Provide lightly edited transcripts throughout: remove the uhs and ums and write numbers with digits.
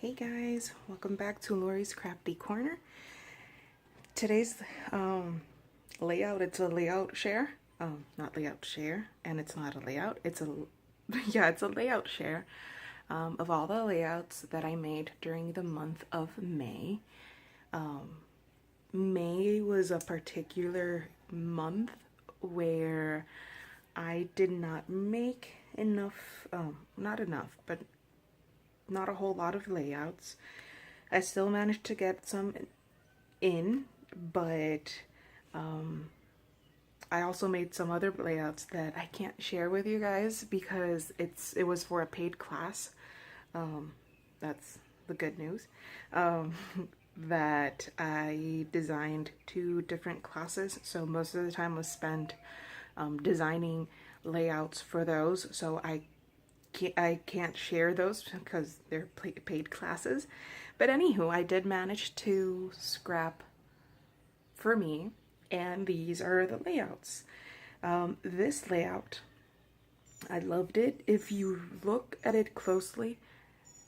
Hey guys, welcome back to Lori's Crafty Corner. Today's layout, it's a layout share. Not layout share, and it's not a layout. It's a yeah, it's a layout share of all the layouts that I made during the month of May. May was a particular month where I did not make enough, not enough, but not a whole lot of layouts. I still managed to get some in, but I also made some other layouts that I can't share with you guys because it was for a paid class. That's the good news. Um, that I designed 2 different classes, so most of the time was spent designing layouts for those. So I can't share those because they're paid classes. But anywho, I did manage to scrap for me, and these are the layouts. This layout, I loved it. If you look at it closely,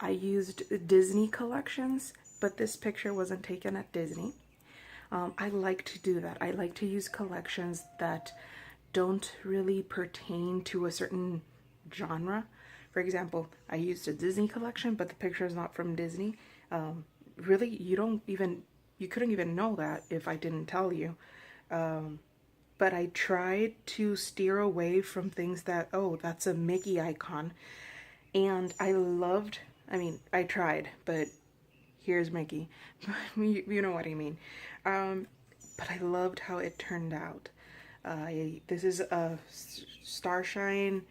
I used Disney collections, but this picture wasn't taken at Disney. I like to do that. I like to use collections that don't really pertain to a certain genre. For example, I used a Disney collection, but the picture is not from Disney. Really, you couldn't even know that if I didn't tell you. But I tried to steer away from things that, oh, that's a Mickey icon. And I tried, but here's Mickey. You know what I mean. But I loved how it turned out. This is a Starshine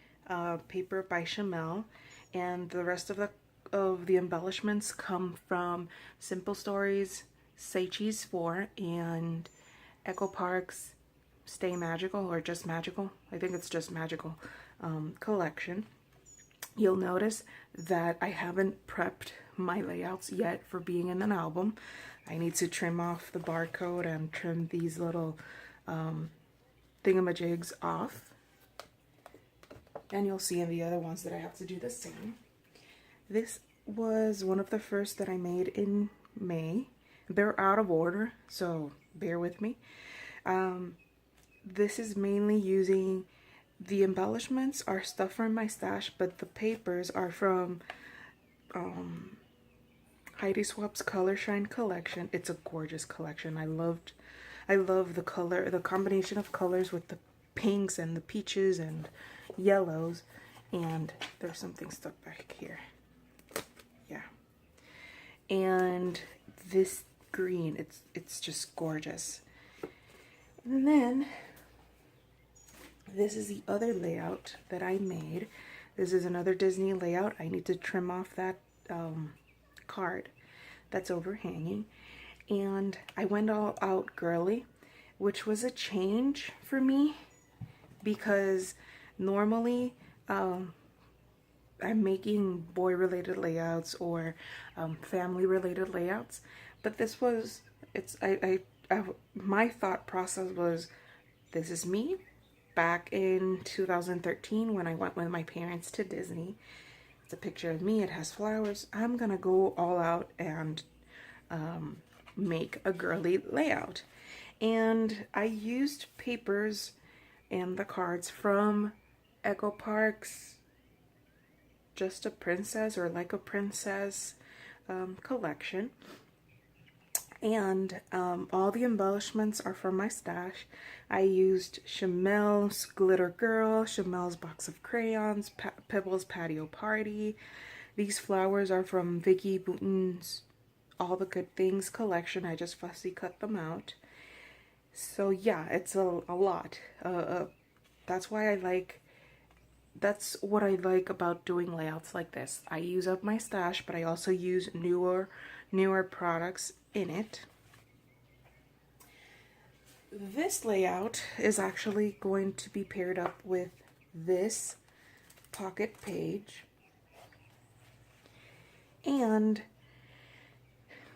paper by Chamel, and the rest of the embellishments come from Simple Stories, Say Cheese 4, and Echo Park's Stay Magical, or just Magical. I think it's just Magical collection. You'll notice that I haven't prepped my layouts yet for being in an album. I need to trim off the barcode and trim these little thingamajigs off. And you'll see in the other ones that I have to do the same. This was one of the first that I made in May. They're out of order, so bear with me. This is mainly using, the embellishments are stuff from my stash, but the papers are from Heidi Swapp's Color Shine collection. It's a gorgeous collection. I love the color, the combination of colors with the pinks and the peaches and yellows. And there's something stuck back here. Yeah. And this green, it's just gorgeous. And then this is the other layout that I made. This is another Disney layout. I need to trim off that card that's overhanging. And I went all out girly, which was a change for me because normally I'm making boy-related layouts or family-related layouts, but this was, my thought process was, this is me back in 2013 when I went with my parents to Disney. It's a picture of me. It has flowers. I'm gonna go all out and make a girly layout. And I used papers and the cards from Echo Park's Just a Princess or Like a Princess collection. And all the embellishments are from my stash. I used Chamel's Glitter Girl, Chamel's Box of Crayons, Pebble's Patio Party. These flowers are from Vicky Bouton's All the Good Things collection. I just fussy cut them out. So yeah, it's a lot. That's what I like about doing layouts like this. I use up my stash, but I also use newer products in it. This layout is actually going to be paired up with this pocket page. And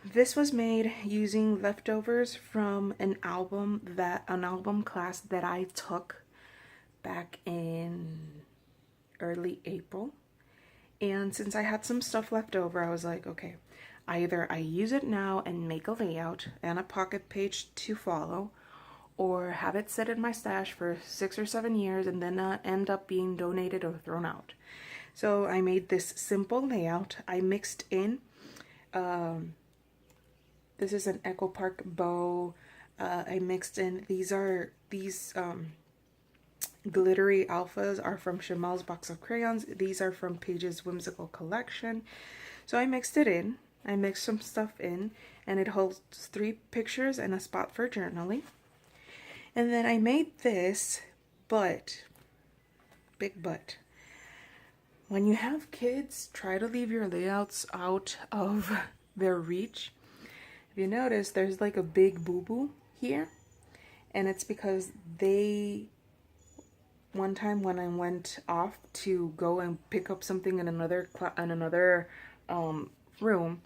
this was made using leftovers from an album class that I took back in early April. And since I had some stuff left over, I was like, okay, either I use it now and make a layout and a pocket page to follow, or have it sit in my stash for 6 or 7 years and then end up being donated or thrown out. So I made this simple layout. I mixed in, this is an Echo Park bow. I mixed in, these glittery alphas are from Chamel's Box of Crayons. These are from Paige's Whimsical Collection. So I mixed it in. I mixed some stuff in, and it holds 3 pictures and a spot for journaling. And then I made this, but, big but, when you have kids, try to leave your layouts out of their reach. If you notice, there's like a big boo-boo here, and it's because one time when I went off to go and pick up something in another room,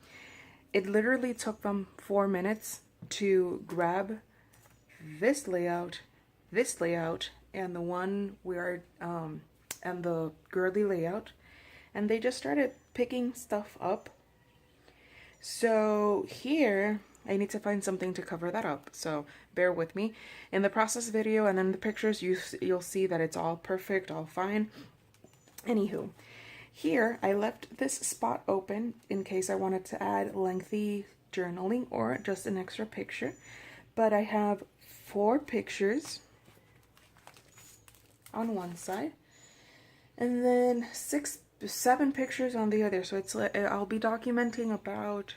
it literally took them 4 minutes to grab this layout, and the one where and the girly layout, and they just started picking stuff up. So here I need to find something to cover that up, so bear with me. In the process video and then the pictures, you'll see that it's all perfect, all fine. Anywho, here I left this spot open in case I wanted to add lengthy journaling or just an extra picture, but I have 4 pictures on one side and then 7 pictures on the other. So it's like I'll be documenting about,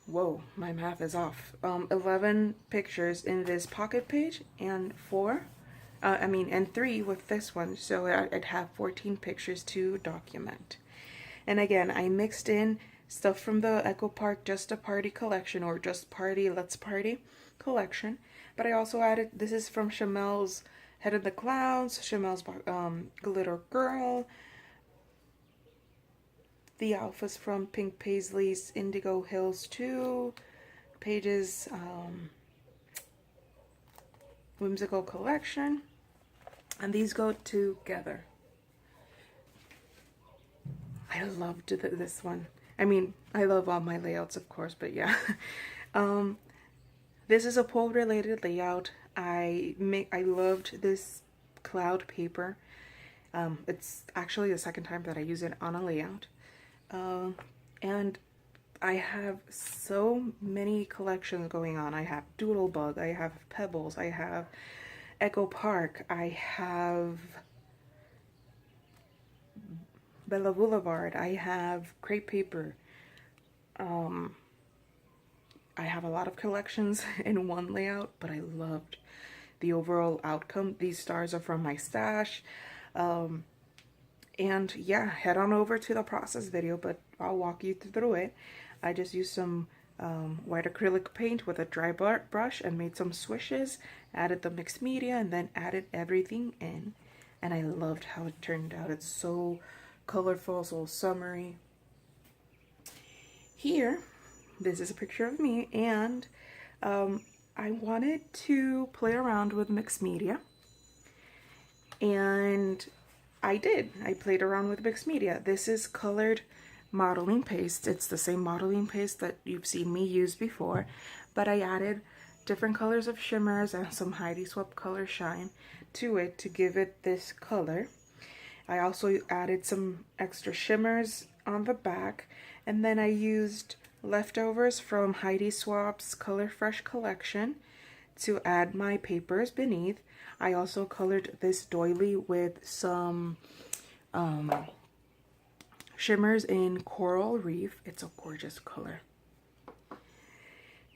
whoa, my math is off, 11 pictures in this pocket page and 3 with this one. So I'd have 14 pictures to document. And again, I mixed in stuff from the Echo Park Just a Party collection, or Just Party Let's Party collection, but I also added, this is from Chamel's Head of the Clouds, Chamel's Glitter Girl, the alphas from Pink Paisley's Indigo Hills 2, Paige's Whimsical Collection, and these go together. I loved this one. I mean, I love all my layouts, of course, but yeah. This is a pole-related layout. I loved this cloud paper. It's actually the second time that I use it on a layout. And I have so many collections going on. I have Doodlebug, I have Pebbles, I have Echo Park, I have Bella Boulevard, I have Crepe Paper. I have a lot of collections in one layout, but I loved the overall outcome. These stars are from my stash. And yeah, head on over to the process video, but I'll walk you through it. I just used some white acrylic paint with a dry brush and made some swishes, added the mixed media, and then added everything in. And I loved how it turned out. It's so colorful, so summery. Here, this is a picture of me, and I wanted to play around with mixed media, and I did. I played around with mixed media. This is colored modeling paste. It's the same modeling paste that you've seen me use before, but I added different colors of shimmers and some Heidi Swapp Color Shine to it to give it this color. I also added some extra shimmers on the back, and then I used leftovers from Heidi Swapp's Color Fresh collection to add my papers beneath. I also colored this doily with some shimmers in Coral Reef. It's a gorgeous color.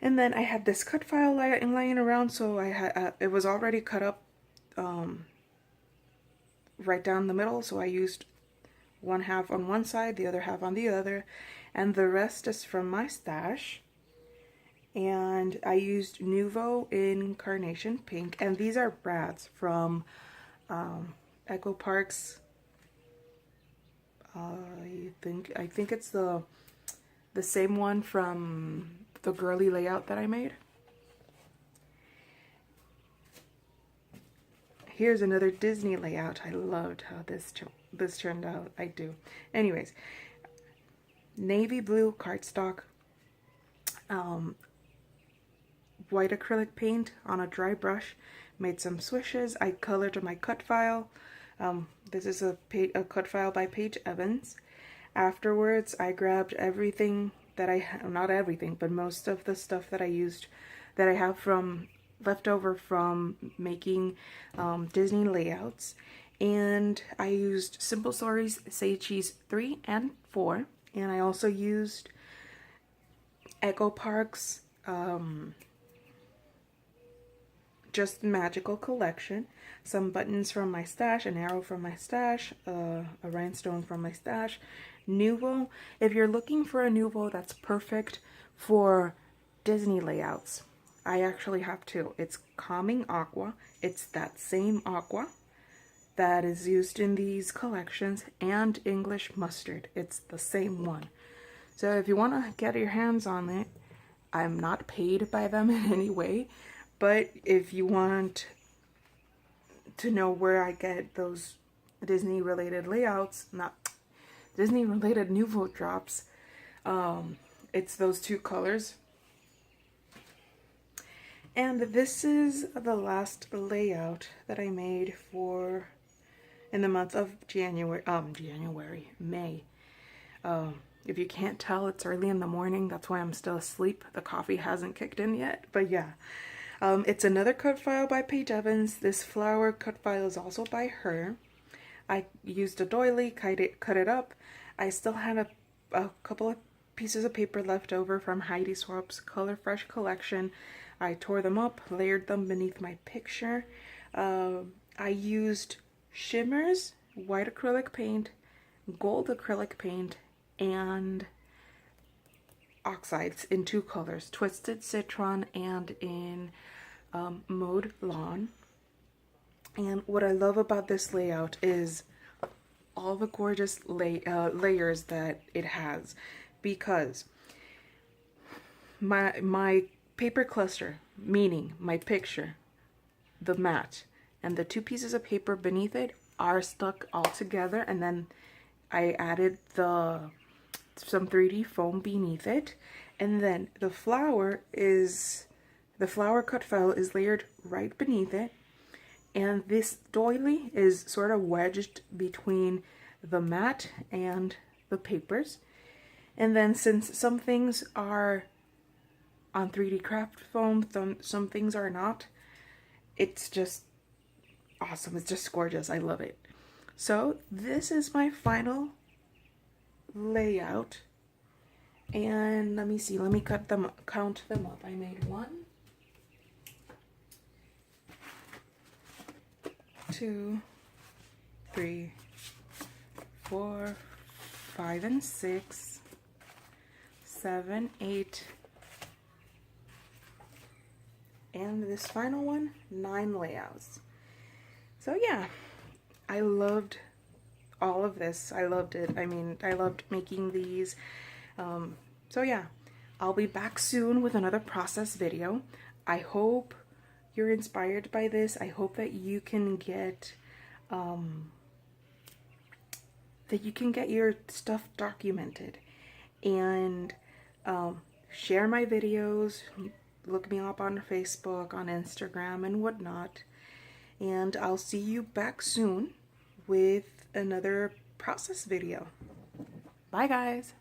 And then I had this cut file lying around, so I had it was already cut up right down the middle, so I used one half on one side, the other half on the other, and the rest is from my stash. And I used Nuvo in Carnation Pink, and these are brads from Echo Park's. I think it's the same one from the girly layout that I made. here's another Disney layout. I loved how this turned out. I do. Anyways, navy blue cardstock, white acrylic paint on a dry brush, made some swishes. I colored my cut file. This is a cut file by Paige Evans. Afterwards, I grabbed everything that I have, not everything, but most of the stuff that I used, that I have from left over from making Disney layouts, and I used Simple Stories Say Cheese 3 and 4, and I also used Echo Park's Just Magical collection, some buttons from my stash, an arrow from my stash, a rhinestone from my stash, Nuvo. If you're looking for a Nuvo that's perfect for Disney layouts, I actually have two. It's Calming Aqua. It's that same aqua that is used in these collections, and English Mustard. It's the same one. So if you want to get your hands on it, I'm not paid by them in any way, but if you want to know where I get those Disney related layouts, not Disney related Nuvo drops, it's those two colors. And this is the last layout that I made for in the month of May. If you can't tell, it's early in the morning. That's why I'm still asleep. The coffee hasn't kicked in yet, but yeah. It's another cut file by Paige Evans. This flower cut file is also by her. I used a doily, cut it up. I still had a couple of pieces of paper left over from Heidi Swapp's Color Fresh collection. I tore them up, layered them beneath my picture. I used shimmers, white acrylic paint, gold acrylic paint, and oxides in two colors, Twisted Citron and in Mauve Lawn. And what I love about this layout is all the gorgeous layers that it has, because my paper cluster, meaning my picture, the mat, and the two pieces of paper beneath it are stuck all together, and then I added some 3D foam beneath it, and then the flower cut file is layered right beneath it, and this doily is sort of wedged between the mat and the papers. And then since some things are on 3D craft foam, some things are not, it's just awesome. It's just gorgeous. I love it. So this is my final layout, and let me see, let me count them up. I made 1, 2, 3, 4, 5 and 6, 7, 8, and this final one, 9 layouts. So yeah, I loved all of this. I loved it. I mean, I loved making these. So yeah, I'll be back soon with another process video. I hope you're inspired by this. I hope that you can get your stuff documented, and share my videos. Look me up on Facebook, on Instagram, and whatnot. And I'll see you back soon with another process video. Bye, guys.